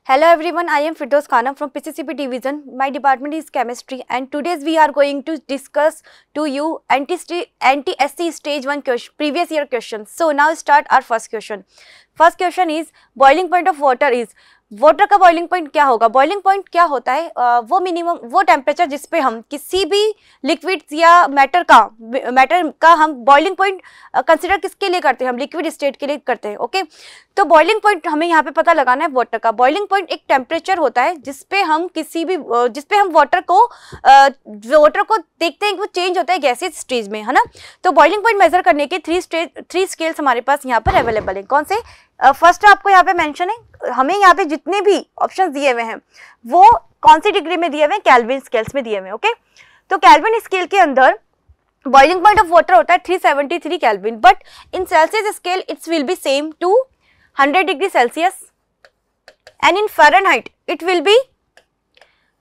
Hello everyone, I am Firdaus Khanam from PCCB division. My department is chemistry and today we are going to discuss to you anti-SC stage 1 question, previous year questions. So now start our first question. First question is boiling point of water is, water का boiling point क्या होगा? Boiling point क्या होता है? वो minimum वो temperature जिस पे हम किसी भी लिक्विड या मैटर का हम बॉइलिंग पॉइंट कंसीडर किसके लिए करते हैं? हम लिक्विड स्टेट के लिए करते हैं. ओके, तो बॉइलिंग पॉइंट हमें यहाँ पे पता लगाना है वाटर का. बॉइलिंग पॉइंट एक टेम्परेचर होता है जिसपे हम वाटर को देखते हैं कि वो चेंज होता है गैसेज स्टेज में, है ना. तो बॉइलिंग पॉइंट मेजर करने के थ्री स्केल्स हमारे पास यहाँ पर अवेलेबल है. कौन से? फर्स्ट आपको यहाँ पे मेंशन है, हमें यहाँ पे जितने भी ऑप्शंस दिए हुए हैं वो कौन सी डिग्री में दिए हुए हैं? केल्विन स्केल्स में दिए हुए हैं. ओके, तो केल्विन स्केल के अंदर बॉइलिंग पॉइंट ऑफ वाटर होता है 373 kelvin, but in Celsius scale it's will be same to 100 degree Celsius and in Fahrenheit it will be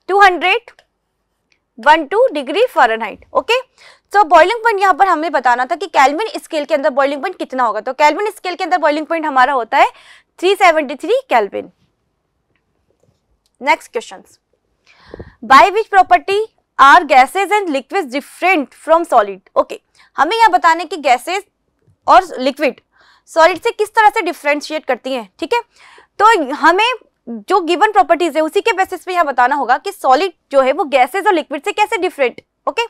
212 degree Fahrenheit. Okay, तो बॉइलिंग पॉइंट यहाँ पर हमें बताना था कि केल्विन स्केल के अंदर बॉइलिंग पॉइंट कितना होगा. तो केल्विन स्केल के अंदर बॉइलिंग पॉइंट हमारा होता है 373 kelvin. Next question, by which property are gases and liquids different from solid. Okay, हमें यहाँ बताने की गैसेज और लिक्विड सॉलिड से किस तरह से डिफरेंशिएट करती हैं. ठीक है, तो हमें जो गिवन प्रॉपर्टीज है उसी के बेसिस पे यहाँ बताना होगा कि सॉलिड जो है वो गैसेज और लिक्विड से कैसे डिफरेंट. ओके,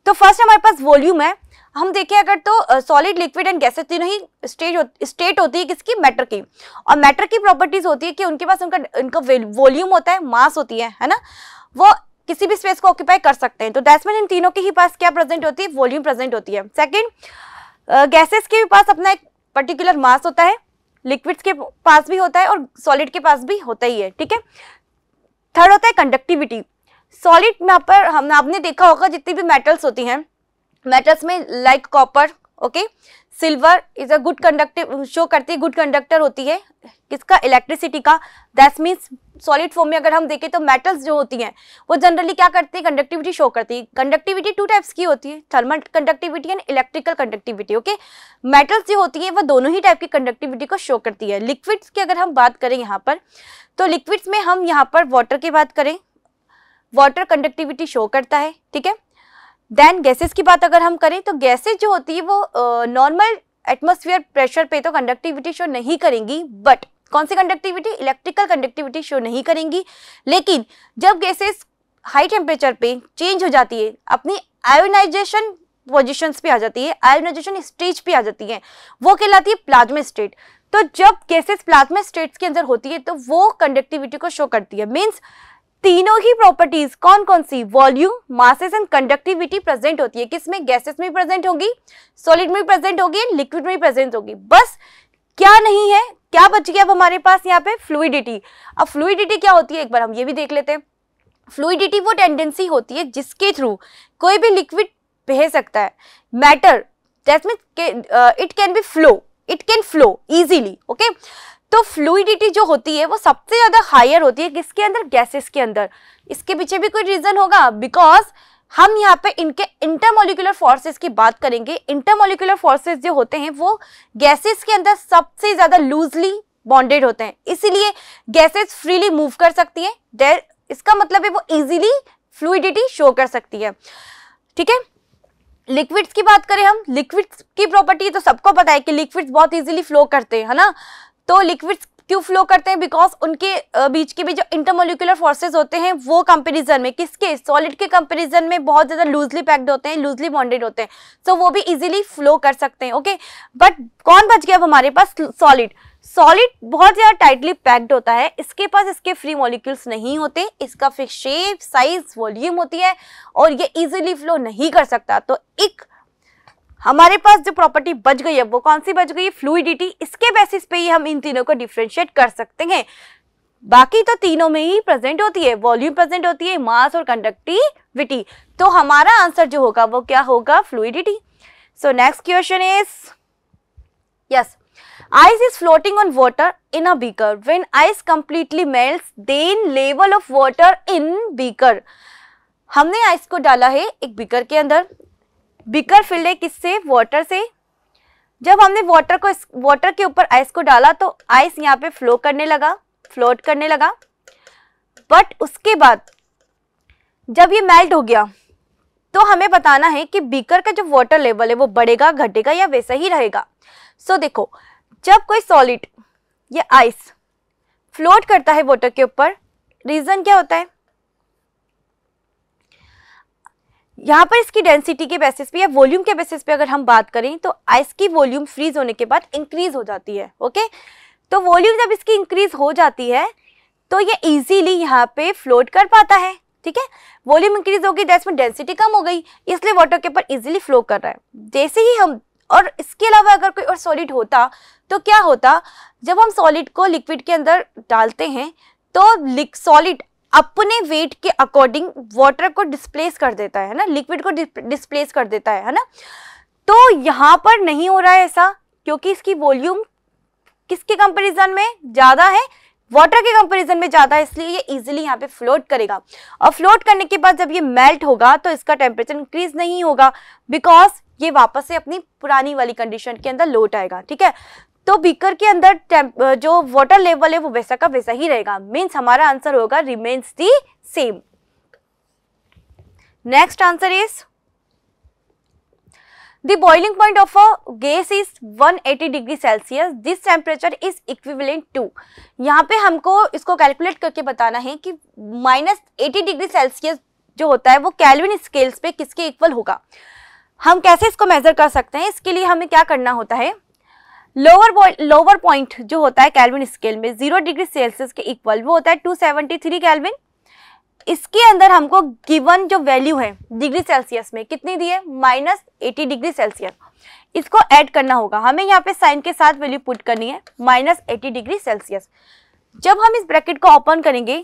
तो फर्स्ट हमारे पास वॉल्यूम है. हम देखें अगर तो सॉलिड, लिक्विड एंड गैसेज तीनों ही स्टेट होती है किसकी? मैटर की. और मैटर की प्रॉपर्टीज होती है कि उनके पास उनका वॉल्यूम होता है, मास होती है ना, वो किसी भी स्पेस को ऑक्यूपाई कर सकते हैं. तो दैट्स मीन इन तीनों के ही पास क्या प्रेजेंट होती है? वॉल्यूम प्रेजेंट होती है. सेकेंड, गैसेज के भी पास अपना एक पर्टिकुलर मास होता है, लिक्विड्स के पास भी होता है और सॉलिड के पास भी होता ही है. ठीक है, थर्ड होता है कंडक्टिविटी. सॉलिड में आपने देखा होगा जितनी भी मेटल्स होती हैं, मेटल्स में like copper, okay, silver is a good conductive, show करती है, गुड कंडक्टर होती है किसका? इलेक्ट्रिसिटी का. दैट मीन्स सॉलिड फॉर्म में अगर हम देखें तो मेटल्स जो होती हैं वो जनरली क्या करती है? कंडक्टिविटी शो करती है. कंडक्टिविटी टू टाइप्स की होती है, thermal conductivity and electrical conductivity. Okay, metals जो होती है वो दोनों ही टाइप की कंडक्टिविटी को शो करती है. लिक्विड्स की अगर हम बात करें यहाँ पर, तो लिक्विड्स में हम यहाँ पर वाटर की बात करें, वाटर कंडक्टिविटी शो करता है. ठीक है, देन गैसेस की बात अगर हम करें तो गैसेस जो होती है वो नॉर्मल एटमॉस्फेयर प्रेशर पे तो कंडक्टिविटी शो नहीं करेंगी, बट कौन सी कंडक्टिविटी? इलेक्ट्रिकल कंडक्टिविटी शो नहीं करेंगी. लेकिन जब गैसेस हाई टेम्परेचर पे चेंज हो जाती है, अपनी आयोनाइजेशन पोजिशंस पे आ जाती है, आयोनाइजेशन स्टेज पे आ जाती है, वो कहलाती है प्लाज्मा स्टेट. तो जब गैसेस प्लाज्मा स्टेट्स के अंदर होती है तो वो कंडक्टिविटी को शो करती है. मीन्स तीनों ही प्रॉपर्टीज कौन कौन सी? Volume, masses and conductivity present होती है. किसमें? गैसेस में प्रेजेंट होगी, सॉलिड में प्रेजेंट होगी, लिक्विड में प्रेजेंट होगी. बस क्या नहीं है, क्या बच गया अब हमारे पास यहाँ पे? फ्लूइडिटी. अब फ्लूइडिटी क्या होती है एक बार हम ये भी देख लेते हैं. फ्लूइडिटी वो टेंडेंसी होती है जिसके थ्रू कोई भी लिक्विड बह सकता है. Matter that means it can be flow, it can flow easily. Okay, तो फ्लूइडिटी जो होती है वो सबसे ज्यादा हायर होती है किसके अंदर? गैसेस के अंदर. इसके पीछे भी कोई रीजन होगा, बिकॉज हम यहाँ पे इनके इंटरमोलिकुलर फोर्सेस की बात करेंगे. इंटरमोलिकुलर फोर्सेस जो होते हैं वो गैसेस के अंदर सबसे ज्यादा लूजली बॉन्डेड होते हैं, इसीलिए गैसेस फ्रीली मूव कर सकती हैं. इसका मतलब है वो इजीली फ्लूइडिटी शो कर सकती है. ठीक है, लिक्विड्स की बात करें हम, लिक्विड्स की प्रॉपर्टी तो सबको पता है कि लिक्विड्स बहुत इजीली फ्लो करते हैं, है ना. तो लिक्विड्स क्यों फ्लो करते हैं? बिकॉज उनके बीच के भी जो इंटरमोलिकुलर फोर्सेस होते हैं वो कंपैरिजन में किसके? सॉलिड के कंपैरिजन में बहुत ज्यादा लूजली पैक्ड होते हैं, लूजली बॉन्डेड होते हैं, तो वो भी इजीली फ्लो कर सकते हैं. ओके, बट कौन बच गया अब हमारे पास? सॉलिड. सॉलिड बहुत ज्यादा टाइटली पैक्ड होता है, इसके पास इसके फ्री मॉलिक्यूल्स नहीं होते, इसका फिक्स शेप, साइज, वॉल्यूम होती है और ये इजीली फ्लो नहीं कर सकता. तो एक हमारे पास जो प्रॉपर्टी बच गई है वो कौन सी बच गई है? फ्लूइडिटी. इसके बेसिस पे ही हम इन तीनों को डिफरेंशिएट कर सकते हैं. बाकी तो तीनों में ही प्रेजेंट होती है, वॉल्यूम प्रेजेंट होती है, मास और कंडक्टिविटी. तो हमारा आंसर जो होगा वो क्या होगा? Fluidity. So next question is, yes, ice is floating on water in a beaker. When ice completely melts, then level of water in beaker. हमने आइस को डाला है एक बीकर के अंदर. बीकर फिल्ड है किससे? वाटर से. जब हमने वाटर के ऊपर आइस को डाला तो आइस यहाँ पे फ्लोट करने लगा. बट उसके बाद जब ये मेल्ट हो गया तो हमें बताना है कि बीकर का जो वाटर लेवल है वो बढ़ेगा, घटेगा या वैसा ही रहेगा। सो देखो, जब कोई सॉलिड या आइस फ्लोट करता है वाटर के ऊपर, रीजन क्या होता है? यहाँ पर इसकी डेंसिटी के बेसिस पे या वॉल्यूम के बेसिस पे अगर हम बात करें तो आइस की वॉल्यूम फ्रीज होने के बाद इंक्रीज हो जाती है। ओके, तो वॉल्यूम जब इसकी इंक्रीज हो जाती है तो ये इजीली यहाँ पे फ्लोट कर पाता है। ठीक है, वॉल्यूम इंक्रीज होगी, दैट्स मीन डेंसिटी कम हो गई, इसलिए वाटर के ऊपर इजीली फ्लो कर रहा है। जैसे ही हम, और इसके अलावा अगर कोई और सॉलिड होता तो क्या होता, जब हम सॉलिड को लिक्विड के अंदर डालते हैं तो सॉलिड अपने वेट के अकॉर्डिंग वाटर को डिस्प्लेस कर देता है ना, लिक्विड को डिस्प्लेस कर देता है ना। तो यहाँ पर नहीं हो रहा है ऐसा, क्योंकि इसकी वॉल्यूम किसके कंपैरिजन में ज्यादा है? वाटर के कंपैरिजन में ज्यादा है, इसलिए ये इजीली यहाँ पे फ्लोट करेगा। और फ्लोट करने के बाद जब ये मेल्ट होगा तो इसका टेम्परेचर इंक्रीज नहीं होगा, बिकॉज ये वापस से अपनी पुरानी वाली कंडीशन के अंदर लौट आएगा। ठीक है, तो बीकर के अंदर जो वाटर लेवल है वो वैसा का वैसा ही रहेगा। मीन्स हमारा आंसर होगा remains the same. Next answer is The boiling point of a gas is 180 degree Celsius. This temperature is equivalent to, यहाँ पे हमको इसको कैलकुलेट करके बताना है कि -80 डिग्री सेल्सियस जो होता है वो केल्विन स्केल्स पे किसके इक्वल होगा। हम कैसे इसको मेजर कर सकते हैं? इसके लिए हमें क्या करना होता है, लोअर पॉइंट जो होता है केल्विन स्केल में 0 डिग्री सेल्सियस के इक्वल वो होता है 273 केल्विन। इसके अंदर हमको गिवन जो वैल्यू है डिग्री सेल्सियस में कितनी दी है, -80 डिग्री सेल्सियस, इसको ऐड करना होगा। हमें यहाँ पे साइन के साथ वैल्यू पुट करनी है -80 डिग्री सेल्सियस। जब हम इस ब्रैकेट को ओपन करेंगे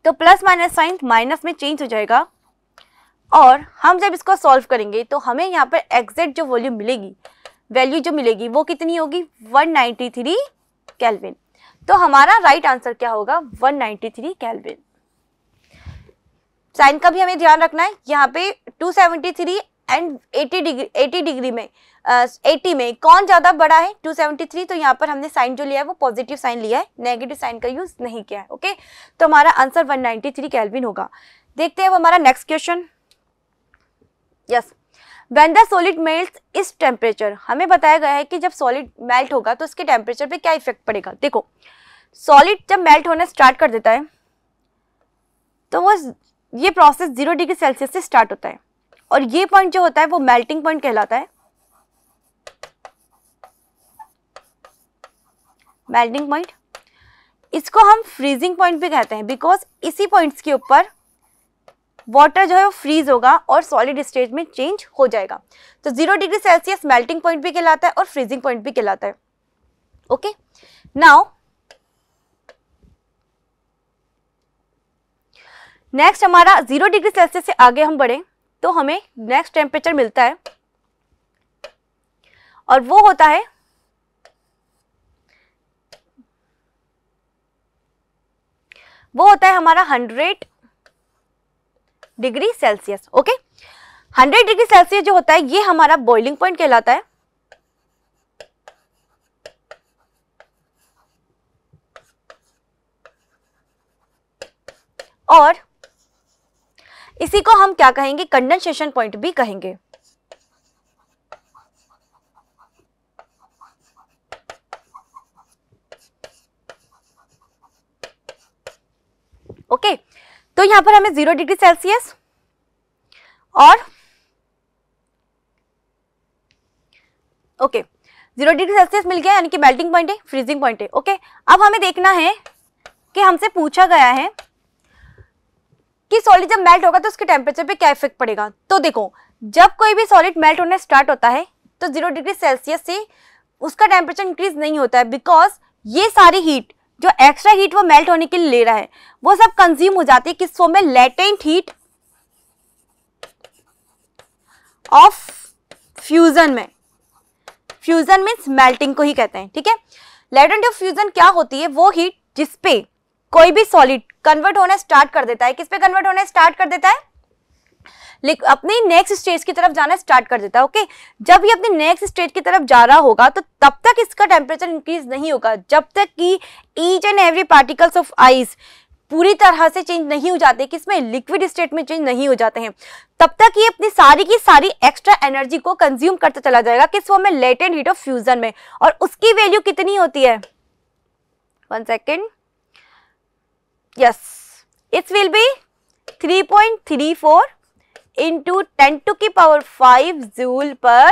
तो प्लस माइनस साइन माइनस में चेंज हो जाएगा, और हम जब इसको सॉल्व करेंगे तो हमें यहाँ पर एग्जैक्ट जो वॉल्यूम मिलेगी, वैल्यू जो मिलेगी वो कितनी होगी, 193 केल्विन। तो हमारा राइट आंसर क्या होगा, 193 केल्विन। साइन का भी हमें ध्यान रखना है, यहाँ पे 273 एंड 80 डिग्री में 80 में कौन ज्यादा बड़ा है, 273, तो यहाँ पर हमने साइन जो लिया है वो पॉजिटिव साइन लिया है, नेगेटिव साइन का यूज नहीं किया है। ओके, तो हमारा आंसर 193 केल्विन होगा। देखते हैं अब हमारा next question. Yes, when the solid melts इस टेम्परेचर, हमें बताया गया है कि जब सॉलिड मेल्ट होगा तो उसके टेम्परेचर पे क्या इफेक्ट पड़ेगा। देखो, सॉलिड जब मेल्ट होना स्टार्ट कर देता है तो वो ये प्रोसेस 0 डिग्री सेल्सियस से स्टार्ट होता है, और ये पॉइंट जो होता है वो मेल्टिंग पॉइंट कहलाता है। मेल्टिंग पॉइंट, इसको हम फ्रीजिंग पॉइंट भी कहते हैं, बिकॉज इसी पॉइंट्स के ऊपर वाटर जो है वो फ्रीज होगा और सॉलिड स्टेज में चेंज हो जाएगा। तो 0 डिग्री सेल्सियस मेल्टिंग पॉइंट भी कहलाता है और फ्रीजिंग पॉइंट भी कहलाता है। ओके, नाउ नेक्स्ट हमारा 0 डिग्री सेल्सियस से आगे हम बढ़े तो हमें नेक्स्ट टेम्परेचर मिलता है, और वो होता है हमारा 100 degree Celsius. Okay, 100 degree Celsius जो होता है ये हमारा बॉइलिंग पॉइंट कहलाता है। और इसी को हम क्या कहेंगे, कंडेंसेशन पॉइंट भी कहेंगे। ओके, तो यहां पर हमें 0 डिग्री सेल्सियस और 0 डिग्री सेल्सियस मिल गया, यानी कि मेल्टिंग पॉइंट है, फ्रीजिंग पॉइंट है। ओके, अब हमें देखना है कि हमसे पूछा गया है कि सॉलिड जब मेल्ट होगा तो उसके टेम्परेचर पे क्या इफेक्ट पड़ेगा। तो देखो, जब कोई भी सॉलिड मेल्ट होना स्टार्ट होता है तो 0 डिग्री सेल्सियस से उसका टेम्परेचर इंक्रीज नहीं होता है, बिकॉज ये सारी हीट जो एक्स्ट्रा हीट वो मेल्ट होने के लिए ले रहा है वो सब कंज्यूम हो जाती है किस फॉर्म में, लेटेंट हीट ऑफ फ्यूजन में। फ्यूजन मीन्स मेल्टिंग को ही कहते हैं। ठीक है, लेटेंट ऑफ फ्यूजन क्या होती है, वो हीट जिसपे कोई भी सॉलिड कन्वर्ट होना स्टार्ट कर देता है। किस पे कन्वर्ट होना स्टार्ट कर देता है, अपनी नेक्स्ट स्टेज की तरफ जाना स्टार्ट कर देता है। ओके, जब ये अपनी नेक्स्ट स्टेज की तरफ जा रहा होगा तो तब तक इसका टेम्परेचर इंक्रीज नहीं होगा, जब तक कि each and every particles of ice पूरी तरह से चेंज नहीं हो जाते, किसमें, लिक्विड स्टेट में चेंज नहीं हो जाते हैं, तब तक ये अपनी सारी की सारी एक्स्ट्रा एनर्जी को कंज्यूम करते चला जाएगा, किस फॉर्म में, लेटेंट हीट ऑफ फ्यूजन में। और उसकी वैल्यू कितनी होती है, 1 second, yes, it will B 3.34 into 10⁵ joule पर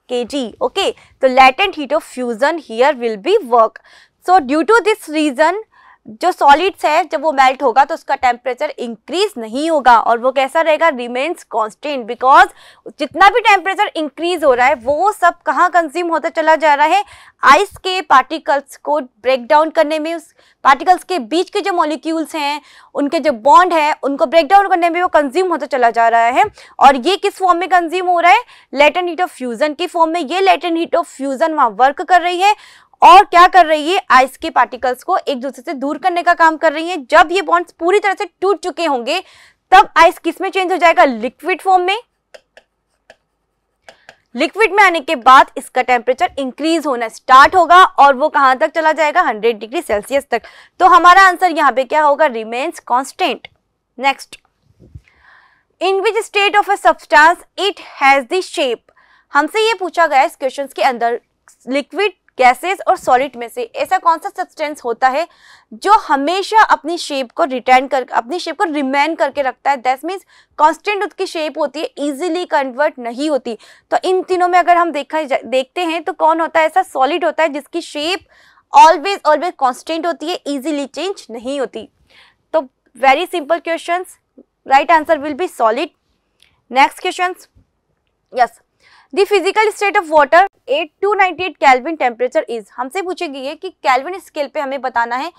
kg. Okay, so latent heat of fusion here will be work. So due to this reason, जो सॉलिड्स है जब वो मेल्ट होगा तो उसका टेम्परेचर इंक्रीज नहीं होगा और वो कैसा रहेगा, रिमेन्स कांस्टेंट, बिकॉज जितना भी टेम्परेचर इंक्रीज हो रहा है वो सब कहाँ कंज्यूम होता चला जा रहा है, आइस के पार्टिकल्स को ब्रेक डाउन करने में, उस पार्टिकल्स के बीच के जो मॉलिक्यूल्स हैं उनके जो बॉन्ड है उनको ब्रेक डाउन करने में वो कंज्यूम होता चला जा रहा है। और ये किस फॉर्म में कंज्यूम हो रहा है, लेटेंट हीट ऑफ फ्यूजन की फॉर्म में। ये लेटेंट हीट ऑफ फ्यूजन वहाँ वर्क कर रही है और क्या कर रही है, आइस के पार्टिकल्स को एक दूसरे से दूर करने का काम कर रही है। जब ये बॉन्ड्स पूरी तरह से टूट चुके होंगे तब आइस किस में चेंज हो जाएगा, लिक्विड फॉर्म में। लिक्विड में आने के बाद इसका टेम्परेचर इंक्रीज होना स्टार्ट होगा और वो कहां तक चला जाएगा, 100 डिग्री सेल्सियस तक। तो हमारा आंसर यहाँ पे क्या होगा, remains constant. Next, in which state of a substance it has the shape. हमसे ये पूछा गया इस क्वेश्चन के अंदर, लिक्विड, गैसेस और सॉलिड में से ऐसा कौन सा सब्सटेंस होता है जो हमेशा अपनी शेप को रिटेन कर, अपनी शेप को रिमेन करके रखता है, दैट मीन्स कांस्टेंट उसकी शेप होती है, इजीली कन्वर्ट नहीं होती। तो इन तीनों में अगर हम देखते हैं तो कौन होता है, ऐसा सॉलिड होता है जिसकी शेप ऑलवेज कांस्टेंट होती है, इजीली चेंज नहीं होती। तो very simple question, right answer will be solid. Next question, yes, the physical state of water at 298 kelvin temperature is. हमसे पूछी गई है कि केल्विन स्केल पे हमें बताना है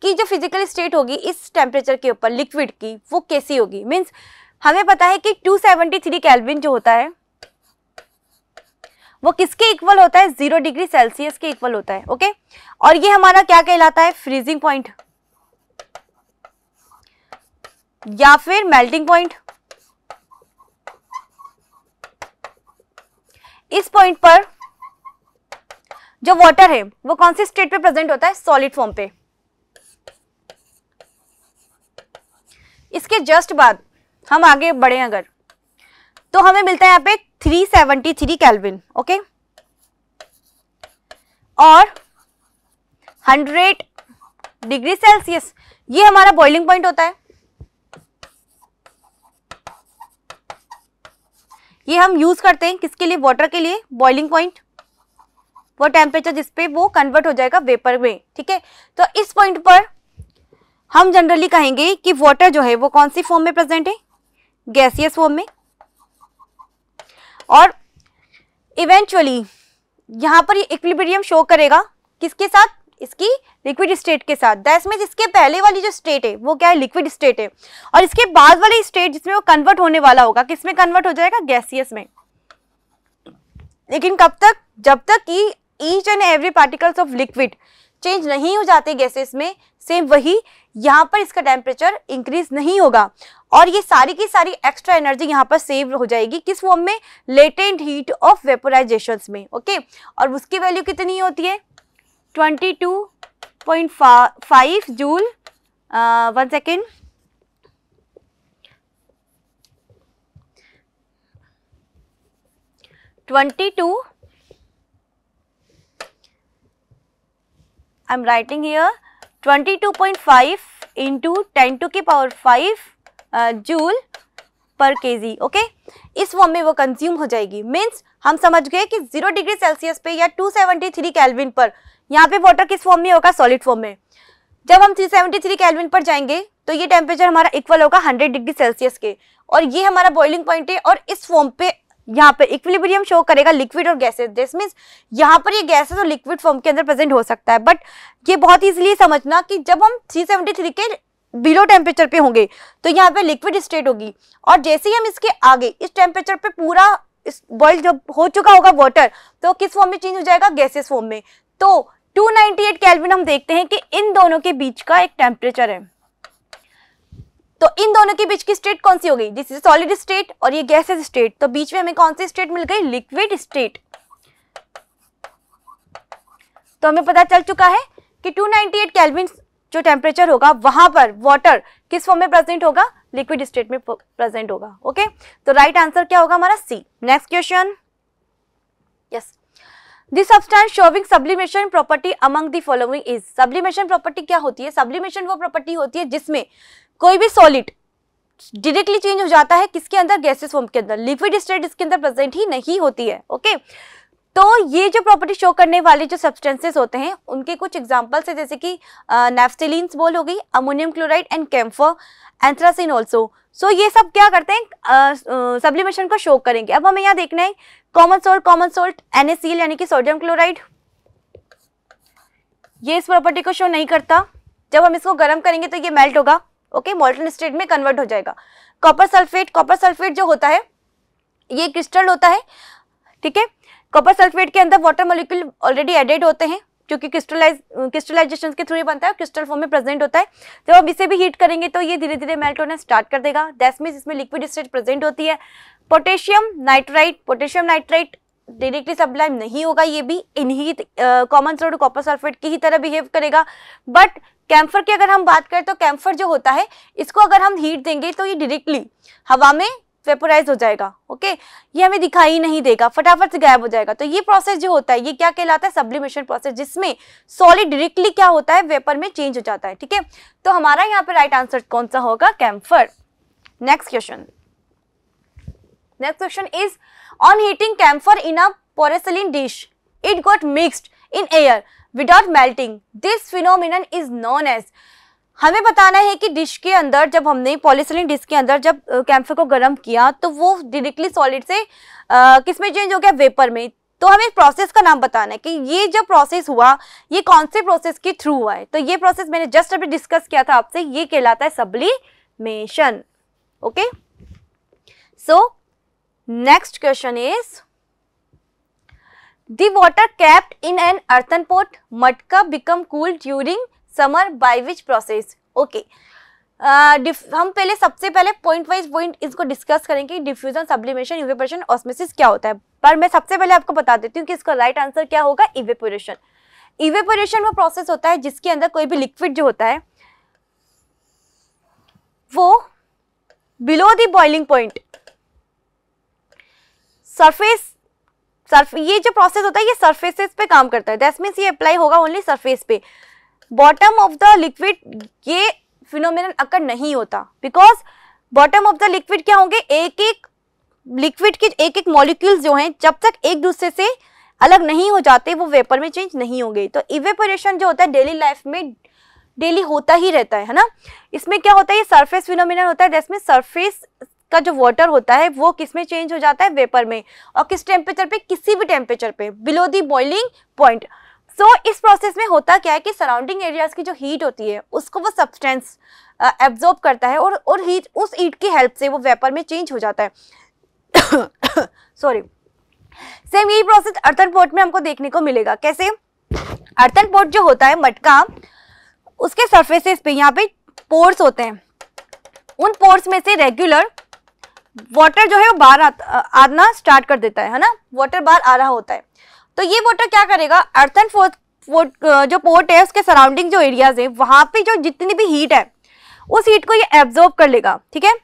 कि जो फिजिकल स्टेट होगी इस टेम्परेचर के ऊपर लिक्विड की वो कैसी होगी। मीन्स हमें पता है कि 273 केल्विन जो होता है वो किसके इक्वल होता है, 0 डिग्री सेल्सियस के इक्वल होता है। ओके, और ये हमारा क्या कहलाता है, फ्रीजिंग पॉइंट या फिर मेल्टिंग पॉइंट। इस पॉइंट पर जो वाटर है वो कौन सी स्टेट पे प्रेजेंट होता है, सॉलिड फॉर्म पे। इसके जस्ट बाद हम आगे बढ़े अगर तो हमें मिलता है यहाँ पे 373 केल्विन। ओके, और 100 डिग्री सेल्सियस ये हमारा बॉइलिंग पॉइंट होता है। ये हम यूज करते हैं किसके लिए, वाटर के लिए, बॉइलिंग पॉइंट, वो टेम्परेचर जिसपे वो कन्वर्ट हो जाएगा वेपर में। ठीक है, तो इस पॉइंट पर हम जनरली कहेंगे कि वाटर जो है वो कौन सी फॉर्म में प्रेजेंट है, गैसियस फॉर्म में। और इवेंचुअली यहाँ पर ये इक्विलिब्रियम शो करेगा किसके साथ, इसकी लिक्विड स्टेट के साथ। दैट मींस इसके पहले वाली जो स्टेट है वो क्या है, लिक्विड स्टेट है, और इसके बाद वाली स्टेट जिसमें वो कन्वर्ट होने वाला होगा किसमें कन्वर्ट हो जाएगा, गैसियस में। लेकिन कब तक, जब तक कि each and every particles of liquid change नहीं हो जाते गैसेस में, सेम वही यहाँ पर इसका टेम्परेचर इंक्रीज नहीं होगा और ये सारी की सारी एक्स्ट्रा एनर्जी यहाँ पर सेव हो जाएगी किस फॉर्म में, लेटेंट हीट ऑफ वेपोराइजेशन में। ओके, और उसकी वैल्यू कितनी होती है, 22.5 joule. 1 second, I'm writing here 22.5 into 10⁵ joule पर केजी। ओके, इस फॉर्म में वो कंज्यूम हो जाएगी। मीन्स हम समझ गए कि 0 डिग्री सेल्सियस पे या 273 केल्विन पर यहाँ पे वाटर किस फॉर्म में होगा, सॉलिड फॉर्म में। जब हम 373 केल्विन पर जाएंगे तो ये टेम्परेचर हमारा इक्वल होगा 100 डिग्री सेल्सियस के, और ये हमारा बॉइलिंग पॉइंट है। और इस फॉर्म पे यहाँ पे इक्विलिब्रियम शो करेगा लिक्विड और गैसेस। दिस मींस यहाँ पर ये गैसेस और लिक्विड फॉर्म के अंदर प्रेजेंट हो सकता है, बट ये बहुत इजीली समझना कि जब हम 373 के बिलो टेम्परेचर पे होंगे तो यहाँ पे लिक्विड स्टेट होगी, और जैसे ही हम इसके आगे इस टेम्परेचर पे पूरा बॉइल जब हो चुका होगा वाटर, तो किस फॉर्म में चेंज हो जाएगा, गैसेस फॉर्म में। तो 298 केल्विन हम देखते हैं कि इन दोनों के बीच का एक टेम्परेचर है। तो इन दोनों के बीच की स्टेट कौन सी हो गई, दिस इज सॉलिड स्टेट और ये गैसेस स्टेट। तो बीच में हमें कौन सी स्टेट मिल गई, लिक्विड स्टेट। तो हमें पता चल चुका है कि 298 केल्विन जो टेम्परेचर होगा वहां पर वाटर किस फॉर्म में प्रेजेंट होगा, लिक्विड स्टेट में प्रेजेंट होगा। ओके, तो राइट आंसर क्या होगा हमारा C. Next question, yes, the substance showing sublimation property among the following is. Sublimation property क्या होती है, सब्लिमेशन वो प्रॉपर्टी होती है जिसमें कोई भी सॉलिड डायरेक्टली चेंज हो जाता है किसके अंदर, गैसेस फॉर्म के अंदर, लिक्विड स्टेट इसके अंदर प्रेजेंट ही नहीं होती है। ओके, तो ये जो प्रॉपर्टी शो करने वाले जो सब्सटेंसेस होते हैं उनके कुछ एग्जांपल्स है, जैसे कि नैफ्थलीन्स बोल हो गई, ammonium chloride and camphor, anthracene also. So ये सब क्या करते हैं, सब्लिमेशन को शो करेंगे। अब हमें यहाँ देखना है कॉमन सोल्ट NaCl यानी कि सोडियम क्लोराइड, ये इस प्रॉपर्टी को शो नहीं करता। जब हम इसको गर्म करेंगे तो ये मेल्ट होगा, ओके, मोल्टन स्टेट में कन्वर्ट हो जाएगा। कॉपर सल्फेट जो होता है ये क्रिस्टल होता है, ठीक है। कॉपर सल्फेट के अंदर वाटर मॉलिक्यूल ऑलरेडी एडेड होते हैं, क्योंकि क्रिस्टलाइजेशन के थ्रू ये बनता है, क्रिस्टल फॉर्म में प्रेजेंट होता है। जब हम इसे भी हीट करेंगे तो ये धीरे धीरे मेल्ट होना स्टार्ट कर देगा, दैट मींस इसमें लिक्विड स्टेट प्रेजेंट होती है। पोटेशियम नाइट्राइट डायरेक्टली सब्लाइम नहीं होगा, ये भी इन्हीं कॉमन सोल्ट कॉपर सल्फेट की ही तरह बिहेव करेगा। बट कैम्फर की अगर हम बात करें तो कैम्फर जो होता है इसको अगर हम हीट देंगे तो ये डायरेक्टली हवा में वेपोराइज हो जाएगा। ओके, ये हमें दिखाई नहीं देगा, फटाफट से गायब हो जाएगा। तो ये प्रोसेस जो होता है ये क्या कहलाता है, सब्लिमेशन प्रोसेस, जिसमें सॉलिड डायरेक्टली क्या होता है, वेपर में चेंज हो जाता है। ठीक है, तो हमारा यहाँ पे राइट आंसर कौन सा होगा, camphor. Next question is on heating camphor in a porcelain dish it got mixed in air without melting, this phenomenon is known as. हमें बताना है कि डिश के अंदर जब हमने पॉलीसिलिन डिश के अंदर जब कैम्फर को गर्म किया तो वो डायरेक्टली सॉलिड से किस में चेंज हो गया, वेपर में। तो हमें प्रोसेस का नाम बताना है कि ये जो प्रोसेस हुआ ये कौन से प्रोसेस के थ्रू हुआ है। तो ये प्रोसेस मैंने जस्ट अभी डिस्कस किया था आपसे, ये कहलाता है sublimation. Okay, so next question is the water kept in an earthen pot मटका become cool during summer by which process. Okay, हम पहले सबसे पहले पॉइंट वाइज पॉइंट इसको डिस्कस करेंगे, डिफ्यूजन, सब्लिमेशन, इवेपोरेशन, ऑस्मोसिस क्या होता है। पर मैं सबसे पहले आपको बता देती हूँ कि इसका राइट आंसर क्या होगा, इवेपोरेशन। इवेपोरेशन वो प्रोसेस होता है जिसके अंदर कोई भी लिक्विड जो होता है वो बिलो द बॉइलिंग पॉइंट ये जो प्रोसेस होता है ये सरफेसेस पे काम करता है, दैट मींस ये अप्लाई होगा ओनली सरफेस पे। बॉटम ऑफ द लिक्विड ये फिनोमिनन अकर नहीं होता, because bottom of the liquid क्या होंगे, एक एक लिक्विड के एक एक मॉलिक्यूल्स जो हैं जब तक एक दूसरे से अलग नहीं हो जाते वो वेपर में चेंज नहीं होंगे। तो इवेपोरेशन जो होता है डेली लाइफ में डेली होता ही रहता है ना। इसमें क्या होता है, ये सरफेस फिनोमिनन होता है, जिसमें सरफेस का जो वाटर होता है वो किस में चेंज हो जाता है, वेपर में। और किस टेम्परेचर पे, किसी भी टेम्परेचर पे, बिलो द बॉइलिंग पॉइंट। सो इस प्रोसेस में होता क्या है कि सराउंडिंग एरियाज की जो हीट होती है उसको वो सब्सटेंस एब्जॉर्ब करता है और हीट, उस हीट की हेल्प से वो वेपर में चेंज हो जाता है। सॉरी, सेम यही प्रोसेस अर्थन पॉट में हमको देखने को मिलेगा। कैसे, अर्थन पॉट जो होता है मटका, उसके सरफेसेस पे यहाँ पे पोर्स होते हैं, उन पोर्स में से रेगुलर वाटर जो है वो बाहर आना स्टार्ट कर देता है ना, वाटर बाहर आ रहा होता है। तो ये वाटर क्या करेगा, अर्थन जो पोर्ट है उसके सराउंडिंग जो एरियाज है वहां पे जो जितनी भी हीट है उस हीट को ये एब्जॉर्ब कर लेगा, ठीक है।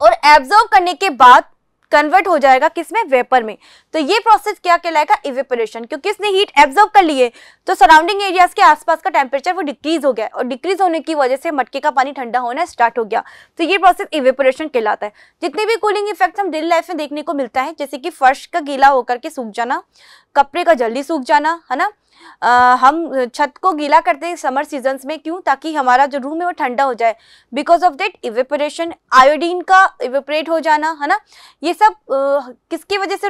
और एब्जॉर्ब करने के बाद कन्वर्ट हो जाएगा किसमें, वेपर में। तो ये प्रोसेस क्या कहलाएगा, इवेपोरेशन, क्योंकि इसने हीट एब्जॉर्ब कर ली है तो सराउंडिंग एरियाज के आसपास का टेम्परेचर वो डिक्रीज हो गया और डिक्रीज होने की वजह से मटके का पानी ठंडा होना स्टार्ट हो गया। तो ये प्रोसेस इवेपोरेशन कहलाता है। जितने भी कूलिंग इफेक्ट हम डेली लाइफ में देखने को मिलता है, जैसे कि फर्श का गीला होकर के सूख जाना, कपड़े का जल्दी सूख जाना, है ना। हम छत को गीला करते हैं समर सीजन्स में, क्यों, ताकि हमारा जो रूम है वो ठंडा हो जाए, because of that evaporation. Iodine का इवेपोरेट हो जाना, है ना, ये सब किसकी वजह से,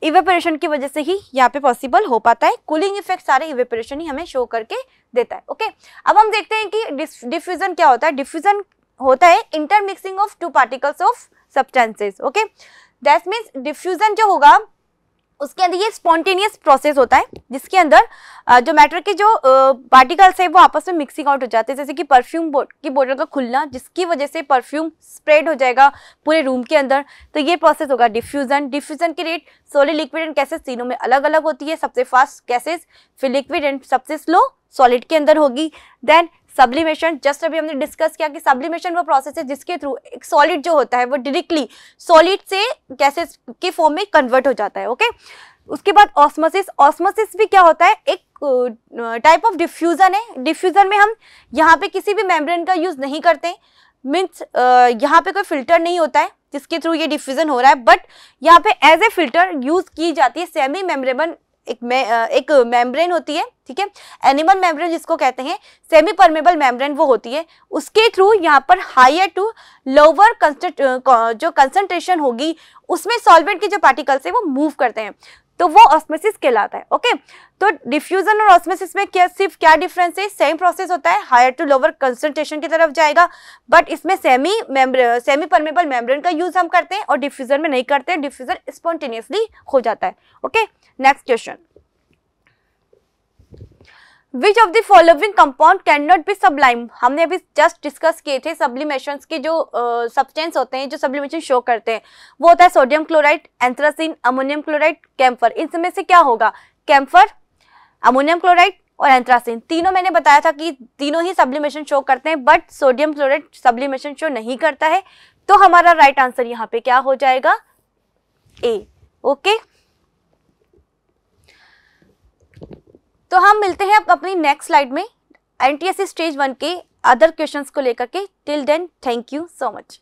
इवेपोरेशन की वजह से ही यहाँ पे पॉसिबल हो पाता है। कूलिंग इफेक्ट सारे इवेपोरेशन ही हमें शो करके देता है। ओके, अब हम देखते हैं कि डिफ्यूजन क्या होता है। डिफ्यूजन होता है intermixing of two particles of substances. Okay, that means diffusion जो होगा उसके अंदर ये स्पॉन्टेनियस प्रोसेस होता है, जिसके अंदर जो मैटर के जो पार्टिकल्स है वो आपस में मिक्सिंग आउट हो जाते हैं, जैसे कि परफ्यूम की बोतल का खुलना, जिसकी वजह से परफ्यूम स्प्रेड हो जाएगा पूरे रूम के अंदर। तो ये प्रोसेस होगा डिफ्यूजन। डिफ्यूजन की rate solid, liquid and gases तीनों में अलग अलग होती है। सबसे फास्ट गैसेस, फिर लिक्विड एंड सबसे स्लो सॉलिड के अंदर होगी। देन सब्लिमेशन, जस्ट अभी हमने डिस्कस किया कि सब्लिमेशन वो प्रोसेस है जिसके थ्रू एक सॉलिड जो होता है वो डायरेक्टली सॉलिड से गैसेस के फॉर्म में कन्वर्ट हो जाता है। ओके, उसके बाद ऑस्मोसिस। ऑस्मोसिस भी क्या होता है, एक टाइप ऑफ डिफ्यूजन है। डिफ्यूजन में हम यहाँ पे किसी भी मेम्ब्रेन का यूज नहीं करते, मीन्स यहाँ पे कोई फिल्टर नहीं होता है जिसके थ्रू ये डिफ्यूजन हो रहा है, बट यहाँ पे एज ए फिल्टर यूज की जाती है सेमी मेम्ब्रेन एक मेम्ब्रेन होती है, ठीक है, एनिमल मेम्ब्रेन जिसको कहते हैं, सेमी परमेबल मेम्ब्रेन वो होती है, उसके थ्रू यहाँ पर हायर टू लोअर जो कंसंट्रेशन होगी उसमें सॉल्वेंट के जो पार्टिकल्स है वो मूव करते हैं, तो वो ऑस्मोसिस कहलाता है। ओके, तो डिफ्यूजन और ऑस्मोसिस में क्या डिफरेंस है, सेम प्रोसेस होता है, हायर टू लोअर कंसंट्रेशन की तरफ जाएगा, बट इसमें सेमी परमेबल मेम्ब्रेन का यूज हम करते हैं और डिफ्यूजन में नहीं करते हैं, डिफ्यूजन स्पॉन्टेनियसली हो जाता है। Okay, next question, which of the following compound can not be sublime. हमने अभी जस्ट डिस्कस किए थे सब्लिमेशंस के जो सब्सटेंस होते हैं जो सब्लिमेशन शो करते हैं, वो होता है sodium chloride, anthracene, ammonium chloride, camphor. इनमें से क्या होगा, कैम्फर, अमोनियम क्लोराइड और एंथ्रासिन, तीनों मैंने बताया था कि तीनों ही सब्लिमेशन शो करते हैं, but sodium chloride sublimation show नहीं करता है, तो हमारा राइट आंसर यहाँ पे क्या हो जाएगा, ए। ओके, तो हम मिलते हैं अपनी नेक्स्ट स्लाइड में एनटीएससी स्टेज 1 के अदर क्वेश्चंस को लेकर के। Till then, thank you so much.